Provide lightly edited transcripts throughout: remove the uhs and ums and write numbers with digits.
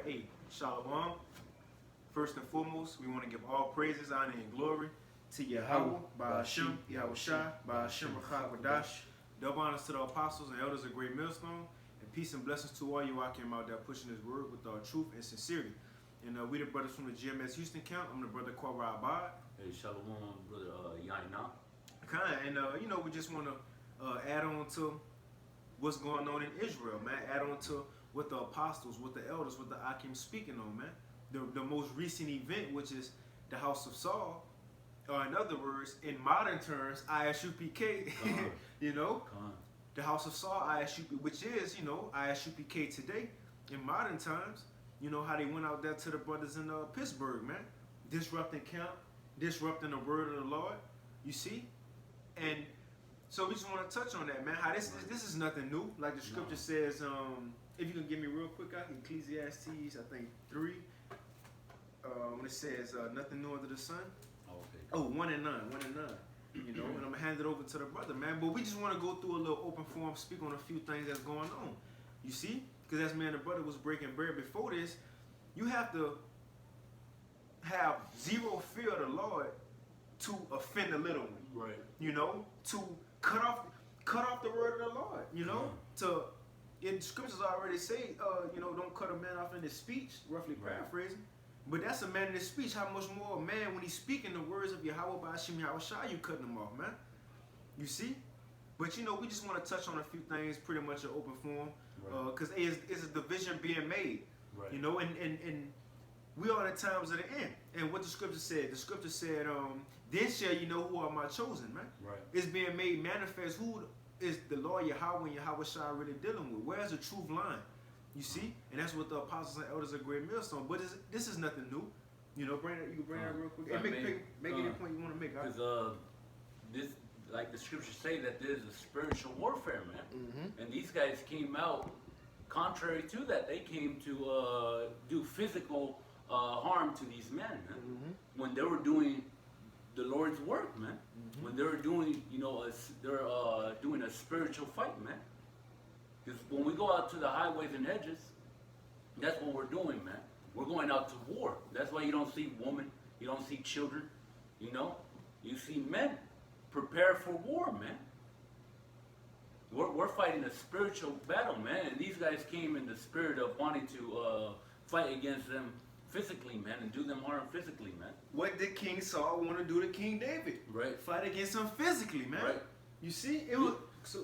right, hey, Shalom. First and foremost, we want to give all praises, honor, and glory to Yahweh, Ba'ashem, Yahweh Shai, Ba'ashem, Rachad, Wadash. Double honors to the apostles and elders of Great Millstone, and peace and blessings to all you out there out there pushing this word with truth and sincerity. And we the brothers from the GMS Houston camp. I'm the brother Kwara Abad. Hey, Shalom, brother Yaina. And you know, we just want to add on to what's going on in Israel, man. Add on to what the apostles, what the elders, what the Akim speaking on, man. The most recent event, which is the house of Saul, or in other words, in modern terms, ISUPK, you know, the house of Saul, ISUPK, which is, you know, ISUPK today, in modern times, you know, how they went out there to the brothers in Pittsburgh, man, disrupting camp, disrupting the word of the Lord, you see, and so we just want to touch on that, man, how this is nothing new, like the scripture says, if you can give me real quick, Ecclesiastes, I think 3, when it says nothing new under the sun. Oh, 1 and 9, you know, and I'm gonna hand it over to the brother, man. But we just want to go through a little open forum, speak on a few things that's going on. You see, because as man, the brother was breaking bread before this, you have to have zero fear of the Lord to offend the little one. Right. You know, to cut off the word of the Lord. You know, in scriptures already say, you know, don't cut a man off in his speech, roughly paraphrasing. But that's a man in his speech. How much more a man when he's speaking the words of Yahweh Ba'ashem Yahweh Shai, you cutting him off, man. You see? But you know, we just want to touch on a few things, pretty much an open forum. Because it's a division being made. Right. You know, and we are in the times of the end. And what the scripture said, then shall you know who are my chosen, man. Right. It's being made manifest who is the Lord Yahweh and Yahweh Shai really dealing with. Where's the truth line? You see? And that's what the apostles and elders of Great Millstone. But this is nothing new. You know, you can bring that real quick. And make any point you want to make. Because this, like the scriptures say, that there's a spiritual warfare, man. And these guys came out, contrary to that, they came to do physical harm to these men, man. When they were doing the Lord's work, man. When they were doing, you know, they're doing a spiritual fight, man. Because when we go out to the highways and hedges, that's what we're doing, man. We're going out to war. That's why you don't see women, you don't see children, you know. You see men prepare for war, man. We're fighting a spiritual battle, man. And these guys came in the spirit of wanting to fight against them physically, man, and do them harm physically, man. What did King Saul want to do to King David? Right. Fight against him physically, man. Right. You see? It was... So,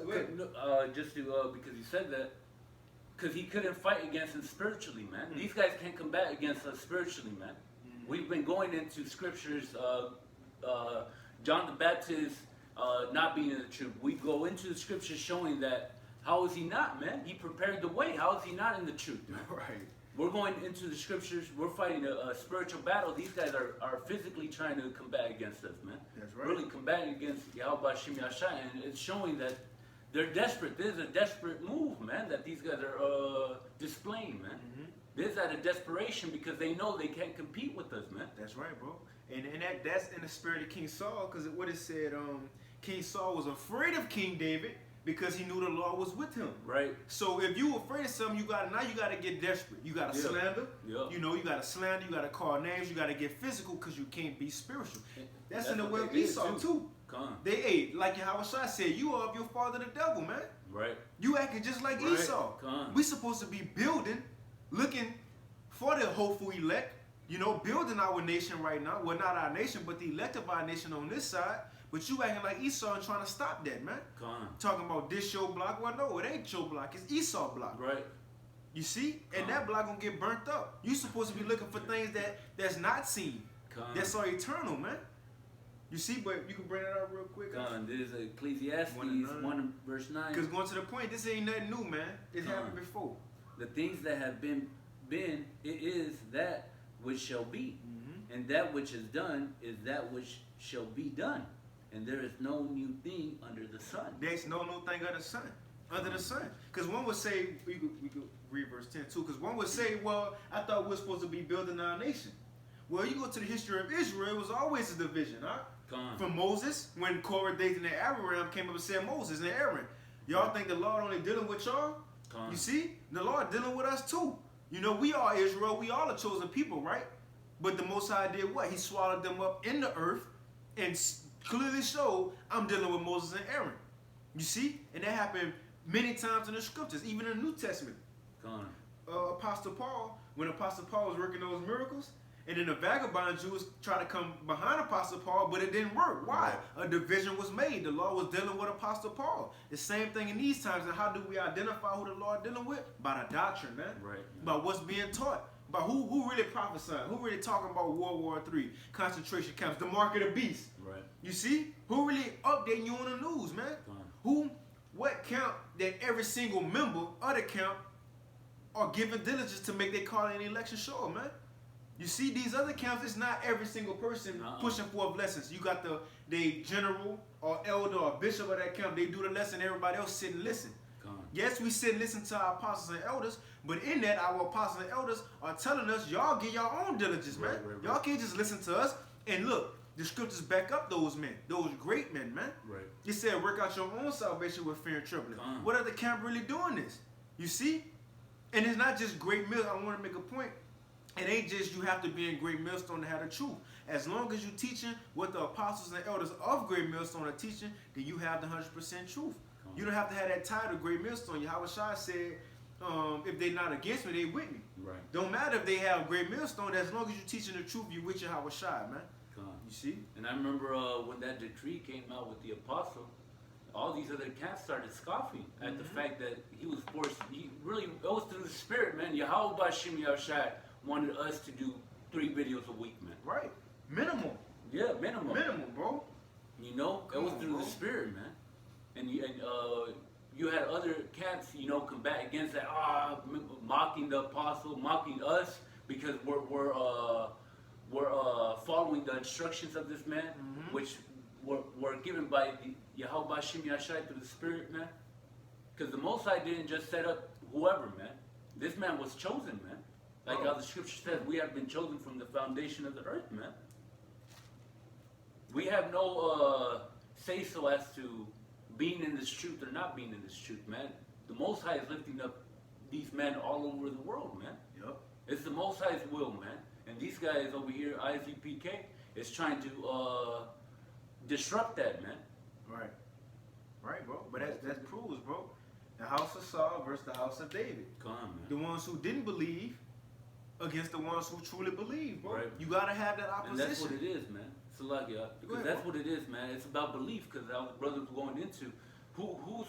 just to, because he said that, because he couldn't fight against us spiritually, man. These guys can't combat against us spiritually, man. We've been going into scriptures, John the Baptist not being in the truth. We go into the scriptures showing that, how is he not, man? He prepared the way. How is he not in the truth, man? Right. We're going into the scriptures. We're fighting a spiritual battle. These guys are physically trying to combat against us, man. That's right. Really combating against Yahweh Ba'ashem Yahweh Shai, and it's showing that they're desperate. This is a desperate move, man, that these guys are displaying, man. This is out of desperation because they know they can't compete with us, man. That's right, bro. And that's in the spirit of King Saul, because what it said, King Saul was afraid of King David because he knew the Lord was with him. Right. So if you were afraid of something, you gotta get desperate. You gotta slander. You know, you gotta slander. You gotta call names. You gotta get physical because you can't be spiritual. That's in the way of Esau too. They ate like Yahweh Shai said. You are of your father the devil, man. Right. You acting just like Esau. We supposed to be building, looking for the hopeful elect. You know, building our nation right now. Well, not our nation, but the elect of our nation on this side. But you acting like Esau and trying to stop that, man. Talking about this your block. Well, no, it ain't your block. It's Esau block. Right. You see? And that block gonna get burnt up. You supposed to be looking for things that's not seen. That's all eternal, man. You see? But you can bring it up real quick. There's Ecclesiastes 1 verse 9. Because going to the point, this ain't nothing new, man. It happened before. The things that have been, it is that which shall be. And that which is done is that which shall be done. And there is no new thing under the sun. There's no new thing under the sun. Under the sun. Because one would say, we could read verse 10 too, because one would say, well, I thought we were supposed to be building our nation. Well, you go to the history of Israel, it was always a division, huh? From Moses, when Korah, Dathan, and Abiram came up and said, Moses and Aaron, y'all think the Lord only dealing with y'all? You see? The Lord dealing with us too. You know, we are Israel. We are a chosen people, right? But the Most High did what? He swallowed them up in the earth and clearly showed, I'm dealing with Moses and Aaron. You see? And that happened many times in the scriptures, even in the New Testament. Apostle Paul, when Apostle Paul was working those miracles, and then the vagabond Jews tried to come behind Apostle Paul, but it didn't work. Why? A division was made. The Lord was dealing with Apostle Paul. The same thing in these times. And how do we identify who the Lord dealing with? By the doctrine, man. Right. By what's being taught. By who really prophesying. Who really talking about World War III, concentration camps, the mark of the beast. Right. You see? Who really updating you on the news, man? What camp that every single member of the camp are giving diligence to make their call in the election sure, man? You see, these other camps, it's not every single person pushing forth lessons. You got the general or elder or bishop of that camp. They do the lesson. Everybody else sit and listen. Yes, we sit and listen to our apostles and elders, but in that, our apostles and elders are telling us, y'all get your own diligence, man. Y'all can't just listen to us. And look, the scriptures back up those men, those great men, man. Right. It said, work out your own salvation with fear and trembling. What other camp really doing this? You see? And it's not just Great Mill. I want to make a point. It ain't just you have to be in Great Millstone to have the truth. As long as you teaching what the apostles and elders of Great Millstone are teaching, then you have the 100% truth. You don't have to have that title, Great Millstone. Yahweh Shai said, if they're not against me, they with me. Right. Don't matter if they have Great Millstone. As long as you're teaching the truth, you with Yahweh Shai, man. You see? And I remember when that decree came out with the apostle, all these other camps started scoffing at the fact that he was forced. He really, it was through the Spirit, man. Yahweh Bashim Yahushai wanted us to do 3 videos a week, man. Right. Minimum. Yeah, minimum. Minimum, bro. You know, it was through the Spirit, man. And you had other camps, you know, combat against that, mocking the apostle, mocking us because we're following the instructions of this man, which were given by Yahweh Bashim Yashai through the Spirit, man. Because the Most High didn't just set up whoever, man. This man was chosen, man. Like how the scripture says, we have been chosen from the foundation of the earth, man. We have no say-so as to being in this truth or not being in this truth, man. The Most High is lifting up these men all over the world, man. Yep. It's the Most High's will, man. And these guys over here, ISUPK, is trying to disrupt that, man. Right. Right, bro. But that proves, bro. The house of Saul versus the house of David. Come on, man. The ones who didn't believe against the ones who truly believe, bro. Right. You gotta have that opposition. And that's what it is, man. Salakia. Because that's what it is, man. It's about belief. Because our brothers going into who's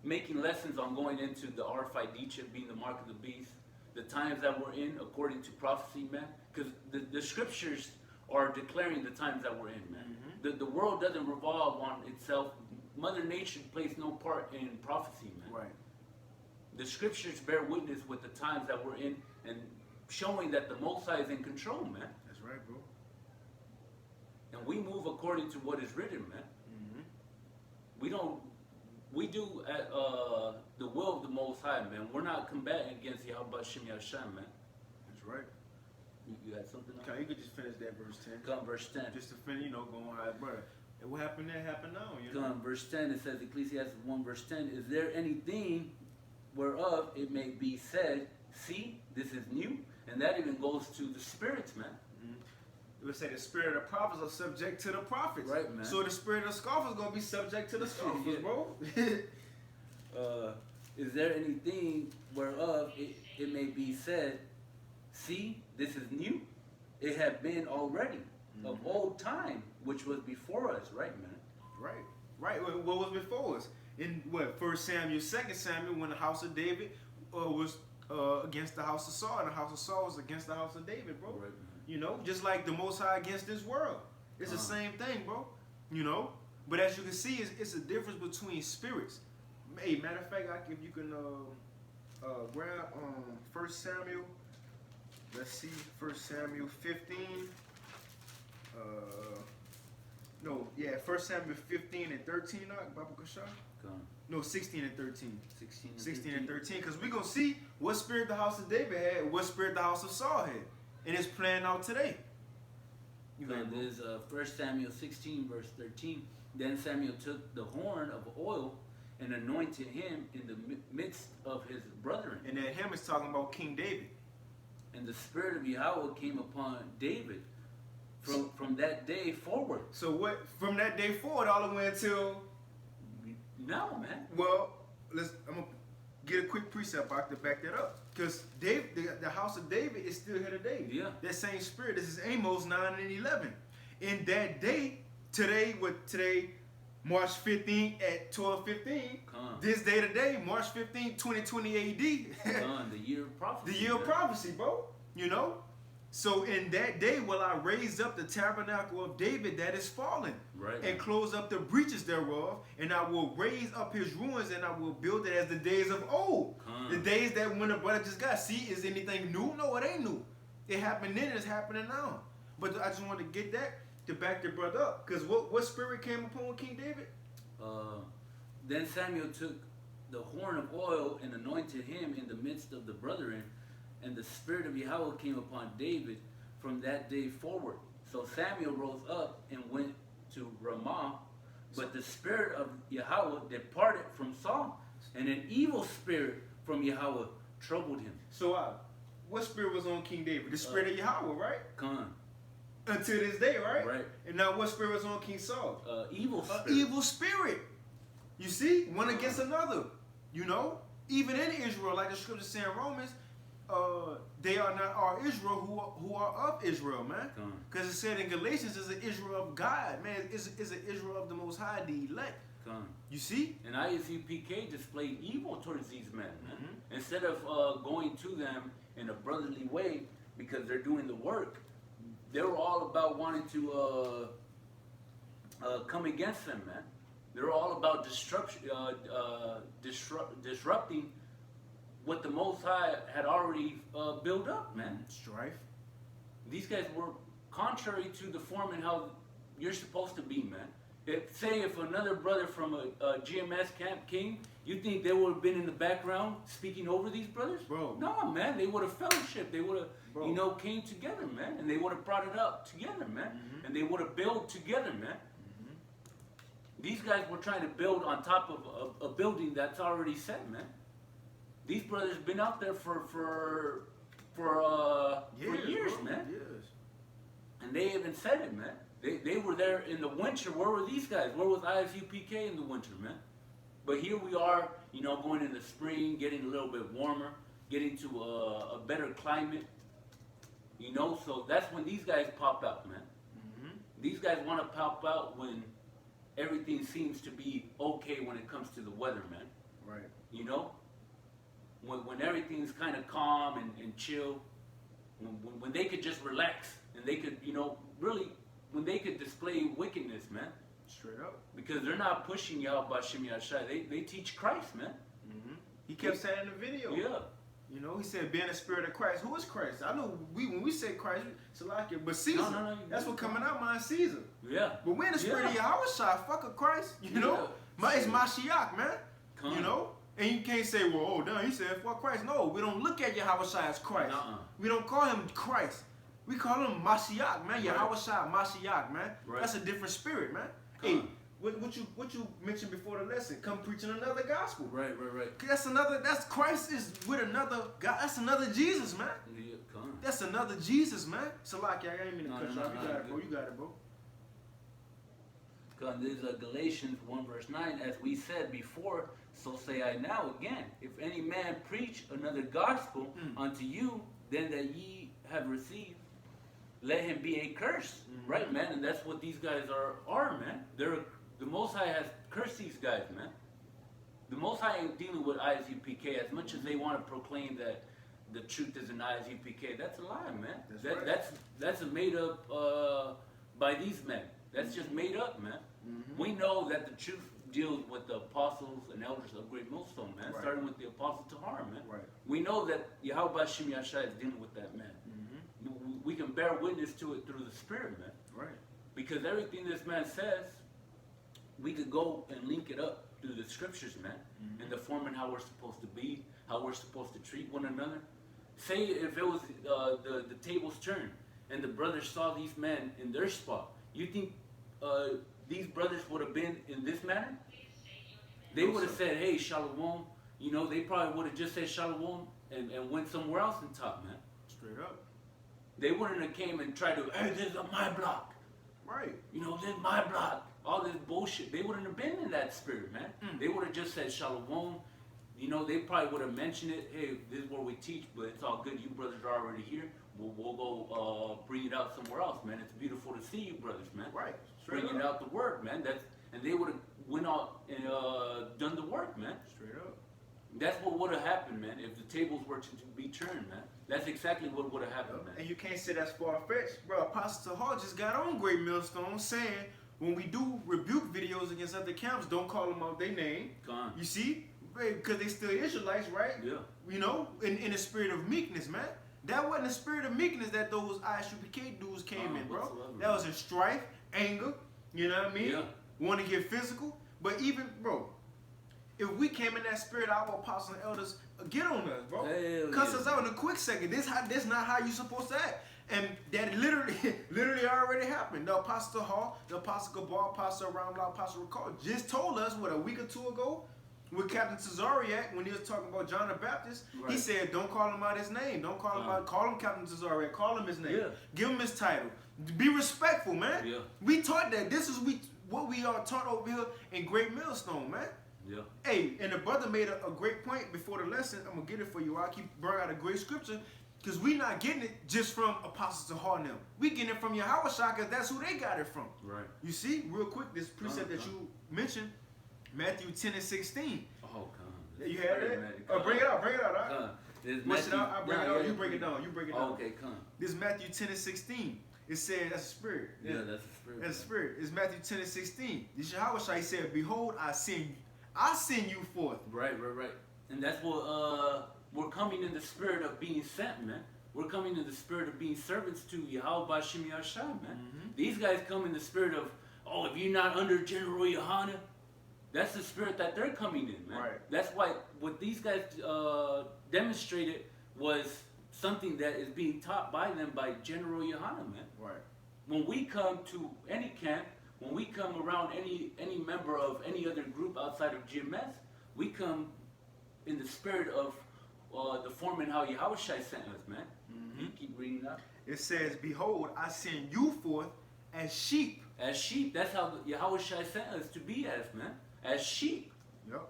making lessons on going into the Arphidetcha being the mark of the beast, the times that we're in according to prophecy, man. Because the scriptures are declaring the times that we're in, man. The world doesn't revolve on itself. Mother Nature plays no part in prophecy, man. Right. The scriptures bear witness with the times that we're in and showing that the Most High is in control, man. That's right, bro. And we move according to what is written, man. We do at the will of the Most High, man. We're not combating against Yahweh Shem Yahshua, man. That's right. You had something else? Okay, you could just finish that verse 10. Come verse 10. Just to finish, going high, brother. And what happened there happened now, Come verse 10, it says, Ecclesiastes 1 verse 10, is there anything whereof it may be said, see, this is new? And that even goes to the spirits, man. It would say the spirit of the prophets are subject to the prophets. Right, man. So the spirit of the scoffers is going to be subject to the scoffers, bro. Is there anything whereof it may be said, see, this is new? It had been already of old time, which was before us, right, man? Right. What was before us? In what, 1 Samuel, 2 Samuel, when the house of David was against the house of Saul, and the house of Saul was against the house of David, bro. Right. Just like the Most High against this world. It's the same thing, bro. But as you can see, it's a difference between spirits. Hey, matter of fact, if you can grab 1 Samuel, let's see, 1 Samuel 15. 1 Samuel 15 and 13, Baba Kasha? No, 16 and 13. 16 and 13. Because we're going to see what spirit the house of David had, what spirit the house of Saul had. And it's playing out today. There's 1 Samuel 16, verse 13. Then Samuel took the horn of oil and anointed him in the midst of his brethren. And that him is talking about King David. And the Spirit of Yahweh came upon David from that day forward. So what? From that day forward, all the way until now, man. Well, I'm gonna get a quick precept out to back that up, because the house of David is still here today. Yeah. That same spirit. This is Amos 9 and 11. In that day, today, March 15th at 12:15. This day today, March 15th, 2020 AD. The year of prophecy. The year of prophecy, bro. You know? So in that day will I raise up the tabernacle of David that is fallen, right, and close up the breaches thereof, and I will raise up his ruins, and I will build it as the days of old. The days that when the brother just got. See, is anything new? No, it ain't new. It happened then, it's happening now. But I just want to get that to back the brother up. Because what spirit came upon King David? Then Samuel took the horn of oil and anointed him in the midst of the brethren, and the Spirit of Yahweh came upon David from that day forward. So Samuel rose up and went to Ramah, but the Spirit of Yahweh departed from Saul, and an evil spirit from Yahweh troubled him. So what spirit was on King David? The Spirit of Yahweh, right? Khan. Until this day, right? Right. And now what spirit was on King Saul? Evil spirit. Evil spirit. You see? One against another. You know? Even in Israel, like the scripture say in Romans, they are not our Israel who are of Israel, man. Because it said in Galatians, it's an Israel of God, man. It's an Israel of the Most High, the elect. You see? And ISUPK displayed evil towards these men, man. Instead of going to them in a brotherly way because they're doing the work, they were all about wanting to come against them, man. They were all about disrupting what the Most High had already built up, man. Strife. These guys were contrary to the form and how you're supposed to be, man. If another brother from a GMS camp came, you think they would have been in the background speaking over these brothers? Bro. No, man. They would have fellowship. They would have, came together, man. And they would have brought it up together, man. And they would have built together, man. These guys were trying to build on top of a building that's already set, man. These brothers been out there for years, man. Years. And they even said it, man. They were there in the winter. Where were these guys? Where was ISUPK in the winter, man? But here we are, going in the spring, getting a little bit warmer, getting to a better climate. So that's when these guys pop out, man. These guys want to pop out when everything seems to be okay when it comes to the weather, man. Right. When everything's kind of calm and chill, when they could just relax and they could, really, when they could display wickedness, man. Straight up. Because they're not pushing Yahweh Bashim Yashai. They teach Christ, man. He kept saying in the video. Yeah. He said, being the spirit of Christ. Who is Christ? I know when we say Christ, it's like it, but Caesar. No, that's what coming out, man, Caesar. Yeah. But when the spirit of Yahweh shot, fuck a Christ, It's Mashiach, man. And you can't say, well, oh, damn, he said, fuck Christ. No, we don't look at Yahweh Shai as Christ. We don't call him Christ. We call him Mashiach, man. Yahweh Shai, Mashiach, man. Right. That's a different spirit, man. Hey, what you mentioned before the lesson, come preaching another gospel. Right. That's Christ is with another God. That's another Jesus, man. Yeah, that's another Jesus, man. So like, I ain't mean to cut you off. You got it, bro. You got it, bro. This is Galatians 1 verse 9. As we said before, so say I now again. If any man preach another gospel unto you than that ye have received, let him be a curse. Right, man? And that's what these guys are, man. The Most High has cursed these guys, man. The Most High ain't dealing with ISUPK as much as they want to proclaim that the truth is in ISUPK. That's a lie, man. That's made up by these men. That's just made up, man. We know that the truth deals with the apostles and elders of Great Millstone, man. Starting with the apostle Tahar, man. We know that Yahweh Bashim Yashai is dealing with that, man. We can bear witness to it through the Spirit, man. Because everything this man says, we could go and link it up through the scriptures, man. And the form and how we're supposed to be, how we're supposed to treat one another. Say if it was the tables turned and the brothers saw these men in their spot, you think these brothers would have been in this manner? They No, would have sir. said, hey, Shalom. You know, they probably would have just said Shalom and went somewhere else and talked, man. Straight up. They wouldn't have came and tried to, hey, this is my block. Right. You know, this is my block. All this bullshit. They wouldn't have been in that spirit, man. They would have just said Shalom. You know, they probably would have mentioned it. Hey, this is where we teach, but it's all good. You brothers are already here. We'll go bring it out somewhere else, man. It's beautiful to see you brothers, man. Right. Straight Bringing out the word, man. And they would have went out and done the work, man. Straight up. That's what would have happened, man, if the tables were to be turned, man. That's exactly what would have happened, man. And you can't say that's far-fetched. Bro, Apostle Hall just got on Great Millstone saying when we do rebuke videos against other camps, don't call them out their name. Gone. You see? Because they still Israelites, right? Yeah. You know, in a spirit of meekness, man. That wasn't a spirit of meekness that those ISUPK dudes came in, bro. Whatsoever. That was in strife, anger, you know what I mean? Yeah. Want to get physical. But even, bro, if we came in that spirit, our apostles and elders get on us, bro. Hell Cuss yeah. us out in a quick second. This not how you supposed to act. And that literally already happened. The Apostle Hall, the Apostle Gabar, Apostle Ramla, Apostle Recall just told us, what, a week or two ago, with Captain Tazariak, when he was talking about John the Baptist, Right. he said, don't call him out his name. Don't call him out. Call him Captain Tazariak. Call him his name. Yeah. Give him his title. Be respectful, man. Yeah. We taught that. This is what we are taught over here in Great Millstone, man. Yeah. Hey, and the brother made a great point before the lesson. I'm going to get it for you. I'll keep bringing out a great scripture because we not getting it just from Apostles of Hall now. We getting it from Yahweh because that's who they got it from. Right. You see, real quick, this precept that you mentioned, Matthew 10 and 16. Oh, come on. You had it? Oh, bring it out. Bring it out. All right? Come. I'll bring it out. You break it down. You break it down. Okay, come. This is Matthew 10 and 16. It says, that's a spirit. Yeah, that's the spirit. That's a spirit. It's Matthew 10 and 16. This Yahweh Shai said, behold, I send you forth. Right. And that's what we're coming in the spirit of being sent, man. We're coming in the spirit of being servants to Yahweh Bashim Yashai, man. Mm-hmm. These guys come in the spirit of, oh, if you're not under General Yohana, that's the spirit that they're coming in, man. Right. That's why what these guys demonstrated was something that is being taught by them by General Yohana, man. Right. When we come to any camp, when we come around any member of any other group outside of GMS, we come in the spirit of the form and how Yahweh Shai sent us, man. Mm-hmm. You keep reading that. It says, behold, I send you forth as sheep. As sheep, that's how Yahweh Shai sent us to be as, man. As sheep. Yep.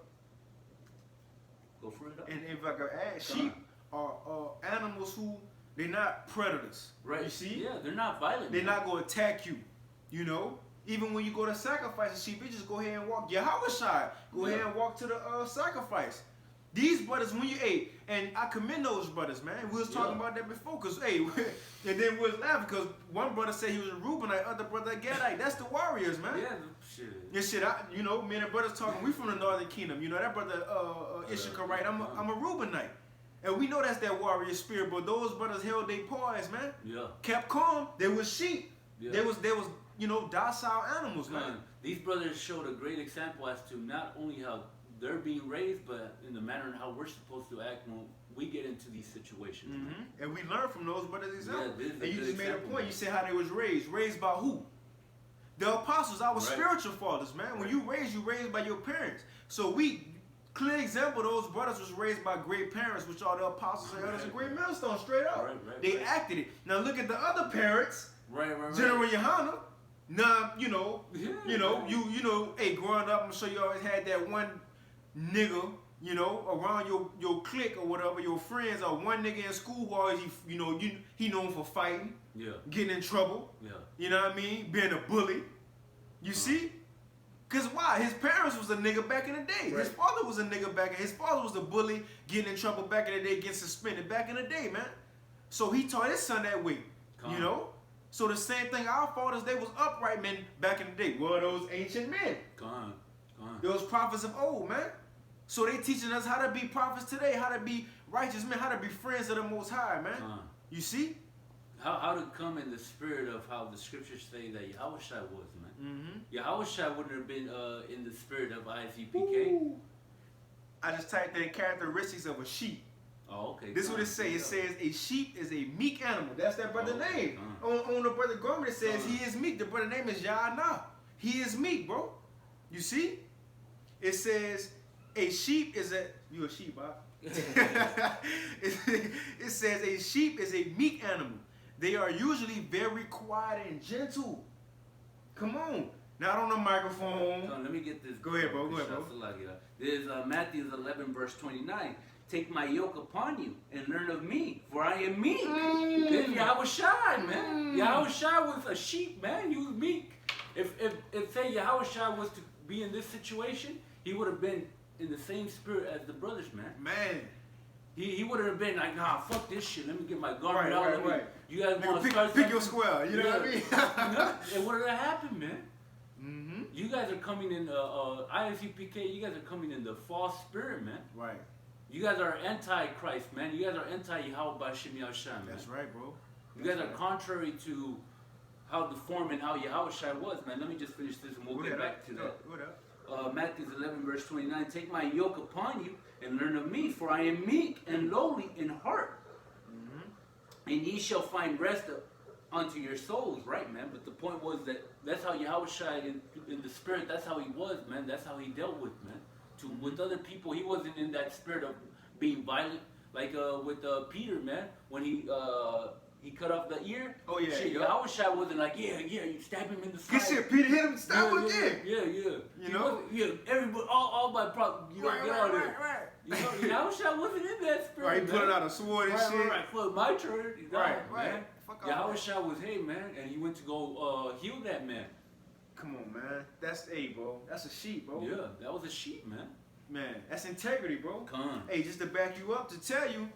Go for it up. And if I could add, Come sheep are animals who, they're not predators. Right. You see? Yeah, they're not violent. They're man. not going to attack you. You know? Even when you go to sacrifice a sheep, you just go ahead and walk. Yahweh Shai, go ahead and walk to the sacrifice. These brothers, when you ate, and I commend those brothers, man. We was talking about that before, because, hey, and then we was laughing, because one brother said he was a Reubenite, other brother a Gadite. That's the warriors, man. Yeah, shit. Yeah, shit, me and the brothers talking, we from the Northern Kingdom. You know, that brother, Issachar, right? I'm a Reubenite. And we know that's that warrior spirit, but those brothers held their paws, man. Yeah. Kept calm. They was sheep. Yeah. They was, docile animals, man. These brothers showed a great example as to not only how they're being raised, but in the manner and how we're supposed to act when we get into these situations. Mm-hmm. And we learn from those brothers' examples. this is a And you good just made a example, point. man. You said how they was raised. Raised by who? The apostles, our spiritual fathers, man. When you raised by your parents. So clear example, those brothers was raised by great parents, which are the apostles and elders of Great Millstone, straight up. They acted it. Now look at the other parents. Right. General Yohana. Now, hey, growing up, I'm sure you always had that one nigga, around your clique or whatever, your friends, or one nigga in school who always, he known for fighting, getting in trouble, you know what I mean, being a bully. You see? Because why? His parents was a nigga back in the day. Right. His father was a nigga back in. His father was a bully, getting in trouble back in the day, getting suspended back in the day, man. So he taught his son that way, So the same thing, our fathers, they was upright men back in the day. Well, those ancient men. Gone. Those prophets of old, man. So they teaching us how to be prophets today, how to be righteous men, how to be friends of the Most High, man. You see? How to come in the spirit of how the scriptures say that Yahweh Shai was, man. Mm-hmm. Yahweh Shai wouldn't have been in the spirit of ISUPK. Ooh. I just typed in characteristics of a sheep. Oh, okay. This is what it says. It says a sheep is a meek animal. That's that brother name. On the brother garment it says he is meek. The brother name is Yahna. He is meek, bro. You see? It says A sheep is a you a sheep, huh? It says a sheep is a meek animal. They are usually very quiet and gentle. Come on, not on the microphone. So let me get this. Go ahead, bro. Go ahead, bro. There's Matthew 11, verse 29. Take my yoke upon you and learn of me, for I am meek. This Yahweh Shai, man. Yahweh Shai was a sheep, man. He was meek. If say Yahweh Shai was to be in this situation, he would have been in the same spirit as the brothers, man. Man. He would have been like, nah, fuck this shit. Let me get my garment out. Right. You guys want to pick your square. You know what I mean? And what would have happened, man? Mm-hmm. You guys are coming in ISUPK. You guys are coming in the false spirit, man. Right. You guys are anti-Christ, man. You guys are anti-Yahweh Bashim Yahshua, man. That's right, bro. You guys are contrary to how the form and how Yahweh Shai was, man. Let me just finish this and we'll get back to that. What up? Matthew 11, verse 29. Take my yoke upon you and learn of me, for I am meek and lowly in heart. And ye shall find rest unto your souls, right, man? But the point was that's how Yahweh Shai in the spirit, that's how he was, man. That's how he dealt with, man. With other people, he wasn't in that spirit of being violent, like with Peter, man, when he cut off the ear. Oh yeah. Shit, Yahweh Shai wasn't like, yeah, you stab him in the side. Good shit, Peter hit him, stab him again. Yeah. You know? Everybody, all my problems, you know, get out of there. Right. You know, Yahweh Shai wasn't in that spirit. Right, he pulling out a sword and shit. Right. For my turn, Right. man. Fuck off, Yahweh man. Shai was, hey, man, and he went to go heal that man. Come on, man. That's bro. That's a sheep, bro. Yeah, that was a sheep, man. Man, that's integrity, bro. Come on. Hey, just to back you up, to tell you,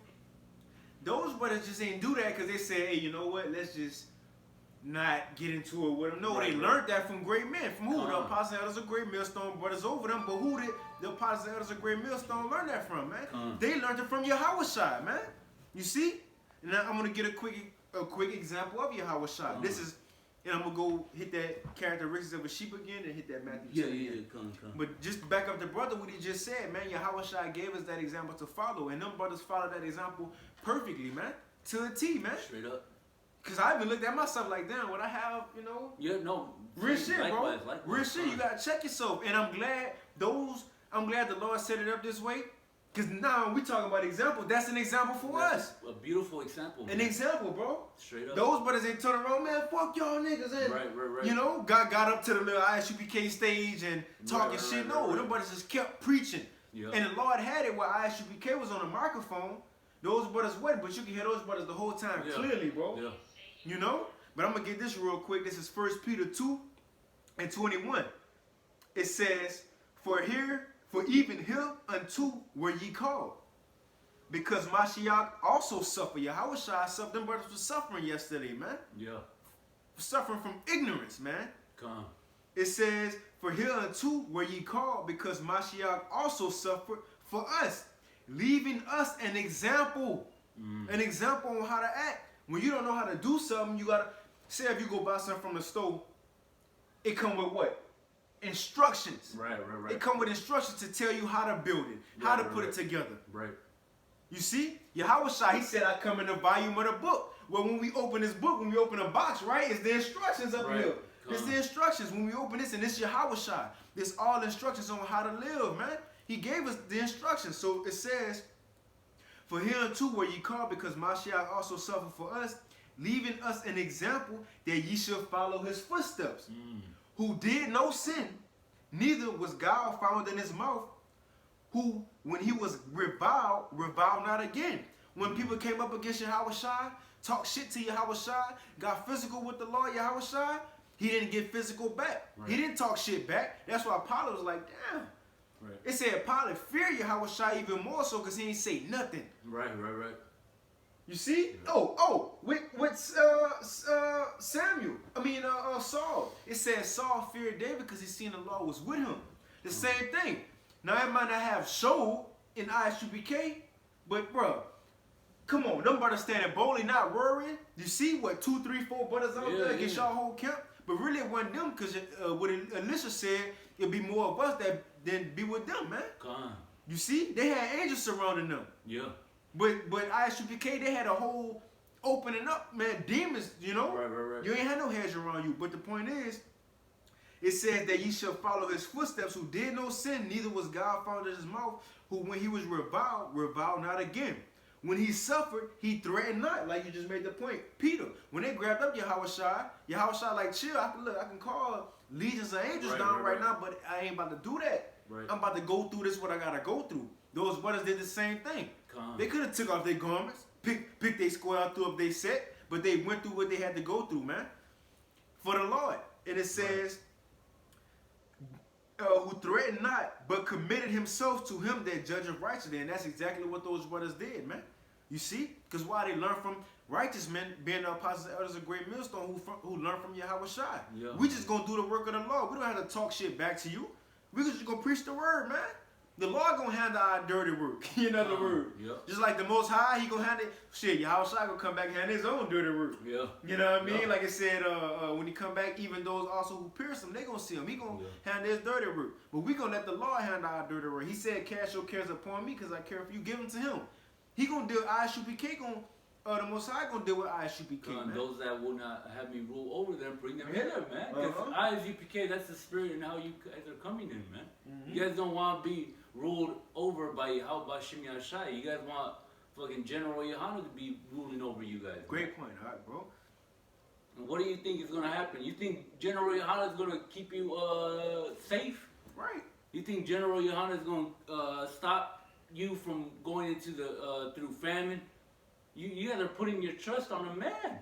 those brothers just ain't do that because they said, hey, you know what? Let's just not get into it with them. No, they learned that from great men. From who? The apostles and elders of great millstone brothers over them. But who did the apostles and elders of great millstone learn that from, man? They learned it from Yahweh Shai, man. You see? And now I'm gonna get a quick example of Yahweh Shai. This is, and I'm gonna go hit that characteristics of a sheep again and hit that Matthew. Yeah. Come. But just to back up the brother, what he just said, man, Yahweh Shai gave us that example to follow, and them brothers followed that example perfectly, man, to a T, man. Straight up. Cause I even looked at myself like, damn, what I have, you know? Yeah, no. Real shit, likewise, bro. Real shit. You gotta check yourself, and I'm glad the Lord set it up this way. Cause now we talking about example. That's an example for us. A beautiful example. Man. An example, bro. Straight up. Those brothers ain't turn around, man. Fuck y'all niggas, and Right. you know, got up to the little ISUPK stage and talking shit. No, them brothers just kept preaching. Yeah. And the Lord had it where ISUPK was on the microphone. Those brothers wasn't, but you can hear those brothers the whole time clearly, bro. Yeah. You know? But I'm gonna get this real quick. This is 1 Peter 2:21. It says, For even him unto were ye called. Because Mashiach also suffered. Yahweh Shai suffered. Them brothers were suffering yesterday, man. Yeah. Suffering from ignorance, man. Come. It says, For hereunto were ye called, because Mashiach also suffered for us, leaving us an example. An example on how to act. When you don't know how to do something, you gotta say if you go buy something from the store, it come with what? Instructions. Right. It come with instructions to tell you how to build it, how to put it together. Right. You see? Yahweh Shai, he said, I come in the volume of the book. Well, when we open this book, when we open a box, right, it's the instructions up here. It's the instructions. When we open this, and it's Yahweh Shai. There's all instructions on how to live, man. He gave us the instructions. So it says, For hereunto were ye called, because Mashiach also suffered for us, leaving us an example that ye should follow his footsteps. Who did no sin, neither was guile found in his mouth, who, when he was reviled not again. When people came up against Yahweh Shai, talked shit to Yahweh Shai, got physical with the Lord Yahweh Shai, he didn't get physical back. He didn't talk shit back. That's why Pilate was like, damn. It said Pilate feared Yahweh Shai even more so because he didn't say nothing. Right. You see? With Saul. It says Saul feared David because he seen the Lord was with him. The same thing. Now, it might not have showed in ISUPK, but, bro, come on. Them brothers standing boldly, not worrying. You see what 2, 3, 4 brothers out there against y'all whole camp? But really, it wasn't them because what Elisha said, it'd be more of us than be with them, man. You see? They had angels surrounding them. Yeah. But ISUPK, they had a whole opening up, man. Demons, you know? Right. You ain't had no hedge around you. But the point is, It says that ye shall follow his footsteps, who did no sin, neither was God found in his mouth, who when he was reviled not again. When he suffered, he threatened not, like you just made the point. Peter, when they grabbed up Yahushua like, chill, I can call legions of angels down right now, but I ain't about to do that. Right. I'm about to go through this, what I gotta go through. Those brothers did the same thing. They could have took off their garments, pick their square out through up they set, but they went through what they had to go through, man. For the Lord. And it says, who threatened not, but committed himself to him that judgeth righteously. And that's exactly what those brothers did, man. You see? Because why? They learned from righteous men, being the apostles and elders of great millstone, who learned from Yahushua. Yeah. We just gonna do the work of the Lord. We don't have to talk shit back to you. We just gonna preach the word, man. The Lord gonna handle our dirty work. In other words. Yep. Just like the Most High, he gonna handle shit. Yahushua gonna come back and handle his own dirty work. Yeah. You know what I mean? Yeah. Like it said, when he come back, even those also who pierce him, they gonna see him. He gonna handle his dirty work. But we gonna let the Lord handle our dirty work. He said, cast your cares upon me because I care for you. Give them to him. He gonna deal ISUPK the Most High gonna deal with ISUPK, man. Those that will not have me rule over them, bring them hither, man. Because ISUPK, that's the spirit and how you guys are coming in, man. You guys don't want to be ruled over by Shem Yashai. You guys want fucking General Yohana to be ruling over you guys. Great point, all right, bro. And what do you think is going to happen? You think General Yohana is going to keep you safe? Right. You think General Yohana is going to stop you from going into the through famine? You guys are putting your trust on a man.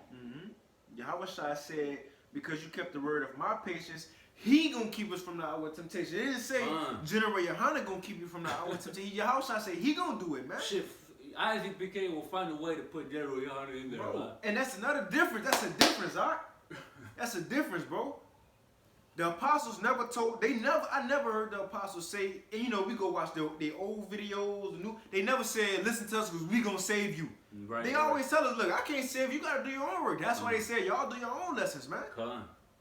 Yahushua said, because you kept the word of my patience, he gonna keep us from the hour of temptation. It didn't say General Yohana gonna keep you from the hour of temptation. Yahushua said he gonna do it, man. Shit, ISUPK will find a way to put General Yohana in there. Bro, and that's another difference. That's a difference, all right? That's a difference, bro. The apostles never told, I never heard the apostles say, and you know, we go watch their old videos, they never said, listen to us because we gonna save you. Right, they always tell us, look, I can't save you, you gotta do your own work. That's why they say, y'all do your own lessons, man.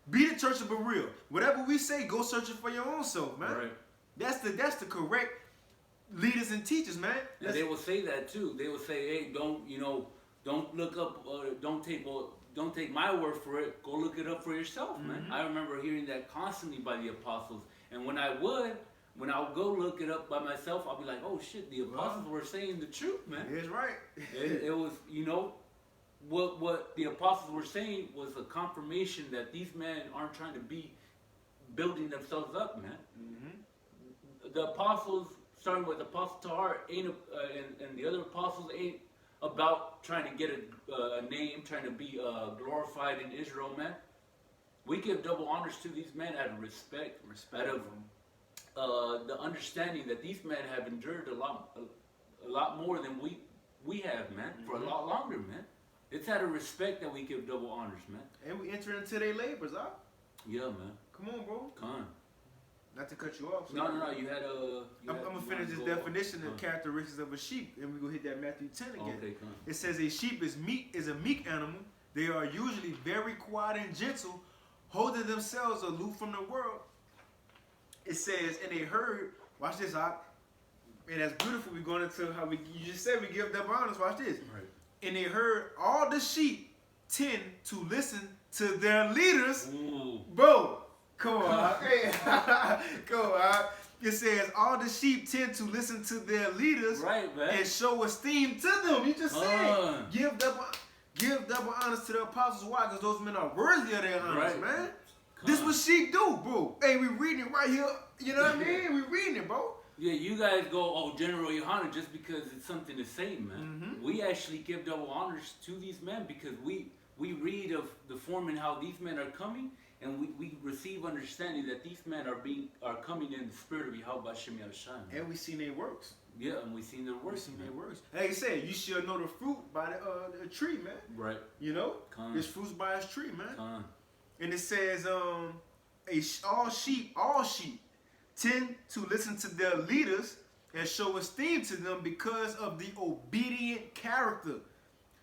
Be the church of Bereal. Whatever we say, go search it for your own self, man. Right. That's the correct leaders and teachers, man. And they will say that too. They will say, hey, don't look up, don't take my word for it. Go look it up for yourself, man. I remember hearing that constantly by the apostles. And when I would go look it up by myself, I'll be like, oh shit, the apostles were saying the truth, man. It's right. it was, what the apostles were saying was a confirmation that these men aren't trying to be building themselves up, man. The apostles, starting with Apostle Tahar, and the other apostles ain't about trying to get a name, trying to be glorified in Israel, man. We give double honors to these men out of respect out of the understanding that these men have endured a lot more than we have, man, for a lot longer, man. It's out of respect that we give double honors, man. And we enter into their labors, huh? Yeah, man. Come on, bro. Come on. Not to cut you off. So no. You had a. I'm gonna finish this definition of characteristics of a sheep, and we're gonna hit that Matthew 10 again. Okay, come on. It says a sheep is a meek animal. They are usually very quiet and gentle, holding themselves aloof from the world. It says, and they heard. Watch this, Hawk. And that's beautiful. We're going into how you just said we give double honors. Watch this. Right. And they heard all the sheep tend to listen to their leaders. Ooh. Bro. Come on, hey, come on. It says all the sheep tend to listen to their leaders, right, man, and show esteem to them. You just said give double honors to the apostles. Why? Because those men are worthy of their honors, right, man. This what sheep do, bro. Hey, we reading it right here. You know what I mean? We reading it, bro. Yeah, you guys go, General Yohana, just because it's something to say, man. We actually give double honors to these men because we read of the form and how these men are coming. And we receive understanding that these men are coming in the spirit of Yahweh Shem Yashai. And we seen their works. Yeah, and we seen their works. Like I said, you should know the fruit by the tree, man. Right. You know, there's fruits by its tree, man. And it says, all sheep tend to listen to their leaders and show esteem to them because of the obedient character.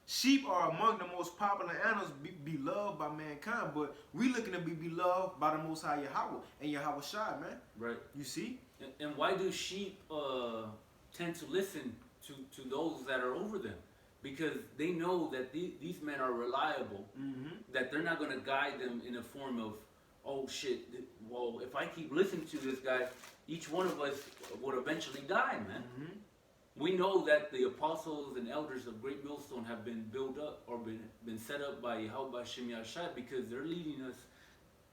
Sheep are among the most popular animals beloved by mankind, but we looking to be beloved by the Most High Yahweh and Yahweh Shai, man. Right. You see? And why do sheep tend to listen to those that are over them? Because they know that these men are reliable, that they're not going to guide them in a form of, oh shit, well, if I keep listening to this guy, each one of us would eventually die, man. Mm-hmm. We know that the apostles and elders of Great Millstone have been built up or been set up by Yahweh Shem Yahshai because they're leading us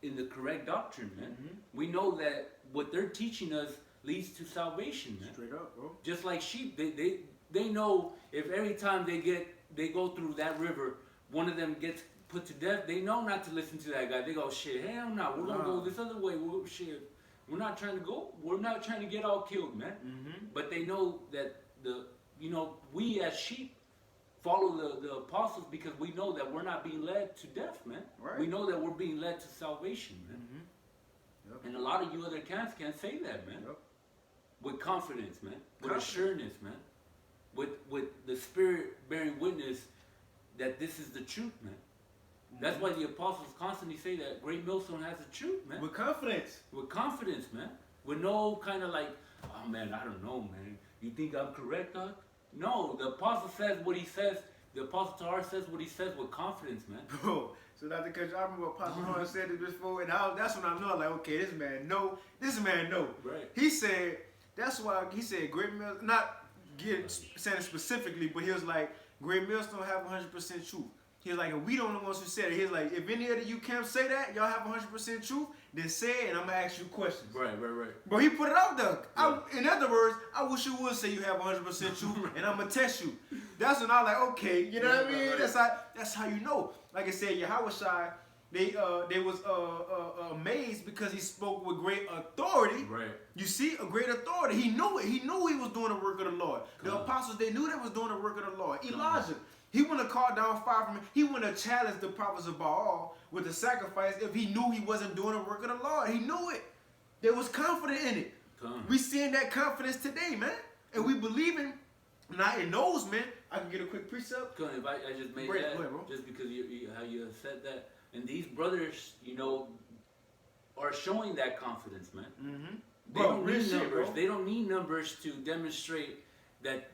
in the correct doctrine, man. Mm-hmm. We know that what they're teaching us leads to salvation, man. Straight up, bro. Just like sheep, they know if every time they go through that river, one of them gets put to death, they know not to listen to that guy. They go, shit, hell no, we're gonna go this other way. We're not trying to get all killed, man. Mm-hmm. But they know that we as sheep follow the apostles because we know that we're not being led to death, man. Right. We know that we're being led to salvation, man. Mm-hmm. Yep. And a lot of you other camps can't say that, man. Yep. With confidence, man. With assurance, man. With the Spirit bearing witness that this is the truth, man. That's why the apostles constantly say that Great Millstone has the truth, man. With confidence. With confidence, man. With no kind of like, oh man, I don't know, man. You think I'm correct, Doc? No, the apostle says what he says. The apostle Tahar says what he says with confidence, man. Bro, so not because I remember Apostle Tahar said it before, and that's when I know, like, okay, this man know. Right. He said, that's why he said Great Millstone, not saying it specifically, but he was like, Great Millstone have 100% truth. He was like, and we don't know ones who said it. He was like, if any of you camps say that, y'all have 100% truth, then say it, and I'm going to ask you questions. Right. But he put it out there. Yeah. In other words, I wish you would say you have 100% truth, and I'm going to test you. That's when I was like, okay, you know what I mean? Right. That's how you know. Like I said, Yahweh Shai, they was amazed because he spoke with great authority. Right. You see, a great authority. He knew it. He knew he was doing the work of the Lord. The apostles, they knew they was doing the work of the Lord. Elijah, he wouldn't have called down fire from him. He wouldn't have challenged the prophets of Baal with the sacrifice if he knew he wasn't doing the work of the Lord. He knew it. They was confident in it. We seeing that confidence today, man. And we believe in, not in those, man. I can get a quick precept. If I just made Go that, ahead, bro. just because how you said that. And these brothers, are showing that confidence, man. Mm-hmm. They don't need numbers. They don't need numbers to demonstrate that,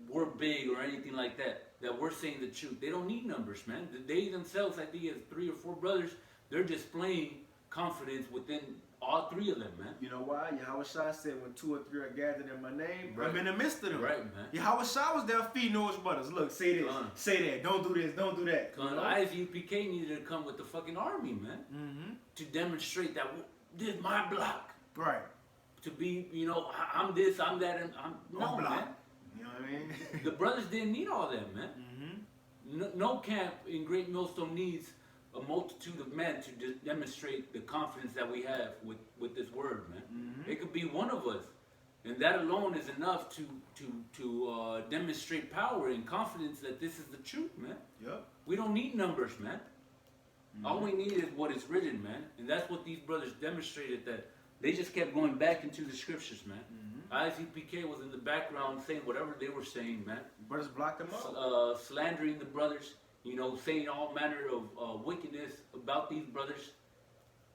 we're big or anything like that, that we're saying the truth. They don't need numbers, man. They themselves, I think, as 3 or 4 brothers, they're displaying confidence within all 3 of them, man. You know why? Yahweh Shai said, when 2 or 3 are gathered in my name, Right. I'm in the midst of them. Right, man. Yahweh Shai was there feeding those brothers. Look, say this, say that, don't do this, don't do that. ISUPK needed to come with the fucking army, man. Mm-hmm. To demonstrate that this is my block. Right. To be, I'm this, I'm that, and I'm no, man. You know what I mean? The brothers didn't need all that, man. Mm-hmm. No camp in Great Millstone needs a multitude of men to demonstrate the confidence that we have with this word, man. Mm-hmm. It could be one of us, and that alone is enough to demonstrate power and confidence that this is the truth, man. Yep. We don't need numbers, man. Mm-hmm. All we need is what is written, man. And that's what these brothers demonstrated, that they just kept going back into the scriptures, man. Mm-hmm. ISUPK was in the background saying whatever they were saying, man. Brothers blocked them up. Slandering the brothers, saying all manner of wickedness about these brothers.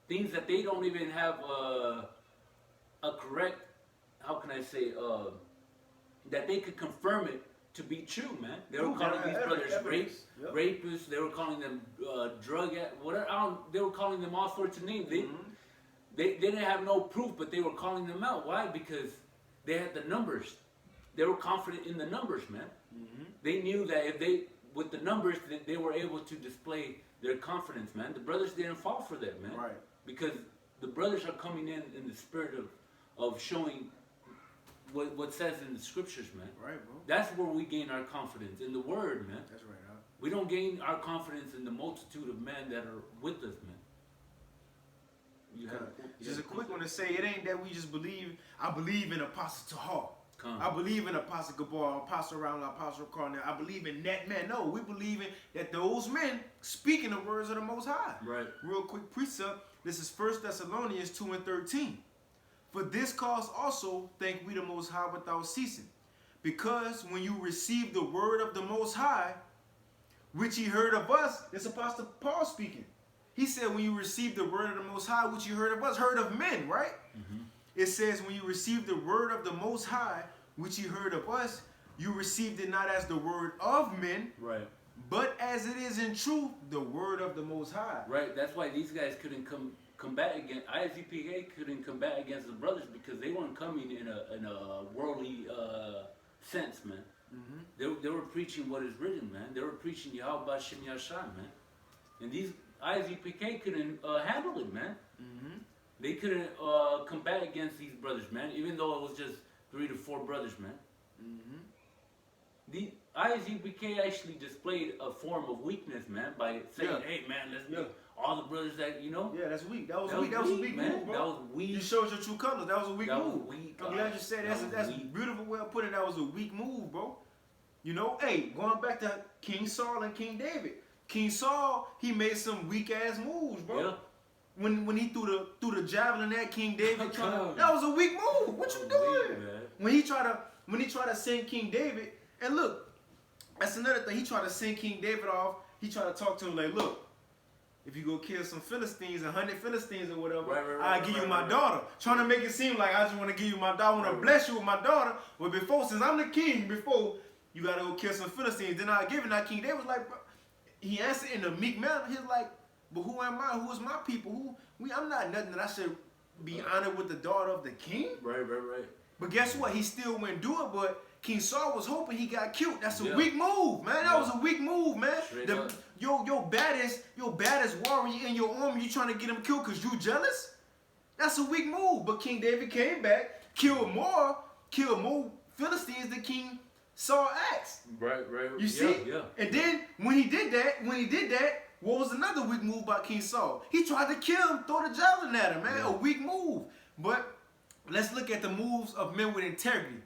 Things that they don't even have a correct, how can I say, that they could confirm it to be true, man. They were calling these brothers rapists. They were calling them whatever. They were calling them all sorts of names. They didn't have no proof, but they were calling them out. Why? Because they had the numbers. They were confident in the numbers, man. Mm-hmm. They knew that with the numbers, that they were able to display their confidence, man. The brothers didn't fall for that, man. Right. Because the brothers are coming in the spirit of showing what says in the scriptures, man. Right, bro. That's where we gain our confidence, in the word, man. That's right, huh? We don't gain our confidence in the multitude of men that are with us, man. Just a quick one to say, it ain't that we just believe, I believe in Apostle Tahar. I believe in Apostle Gabar, Apostle Round, Apostle Cornell. I believe in that man. No, we believe in that those men speaking the words of the Most High. Right. Real quick precept. This is 1 Thessalonians 2:13. For this cause also thank we the Most High without ceasing. Because when you receive the word of the Most High, which ye heard of us, this Apostle Paul speaking. He said when you receive the word of the Most High, which you heard of us, heard of men, right? Mm-hmm. It says when you received the word of the Most High, which you heard of us, you received it not as the word of men, right, but as it is in truth, the word of the Most High. Right. That's why these guys couldn't combat against ISUPK couldn't combat against the brothers because they weren't coming in a worldly sense, man. They were preaching what is written, man. They were preaching Yahweh Shem Yashai, man. And these ISUPK couldn't handle it, man. They couldn't combat against these brothers, man. Even though it was just 3 to 4 brothers, man. The ISUPK actually displayed a form of weakness, man, by saying, "Hey, man, let's be all the brothers that you know." Yeah, that's weak. That was weak. That was a weak man. move, bro. That was weak. You showed your true colors. That was a weak That move. was weak. I'm glad you said that. That's weak. beautiful way of putting it. That was a weak move, bro. You know, hey, going back to King Saul and King David. King Saul, he made some weak ass moves, bro. Yeah. When he threw the javelin at King David, that was a weak move. What you doing? Man. When he tried to send King David, and look, that's another thing. He tried to send King David off. He tried to talk to him like, look, if you go kill some Philistines, 100 Philistines or whatever, I'll give you my daughter. Trying to make it seem like I just want to give you my daughter. I want to bless you with my daughter. But before, since I'm the king, before you got to go kill some Philistines, then I'll give it. Now King David was like, bro, he answered in a meek manner. He's like, but who am I? Who is my people? I'm not nothing that I should be honored with the daughter of the king. Right. But guess what? He still wouldn't do it, but King Saul was hoping he got killed. That's a weak move, man. That was a weak move, man. Your baddest warrior in your army, you trying to get him killed because you jealous? That's a weak move. But King David came back, killed more Philistines than King Saul asked. Right. You see? Yeah. And then when he did that, what was another weak move by King Saul? He tried to kill him, throw the javelin at him, man. Yeah. A weak move. But let's look at the moves of men with integrity.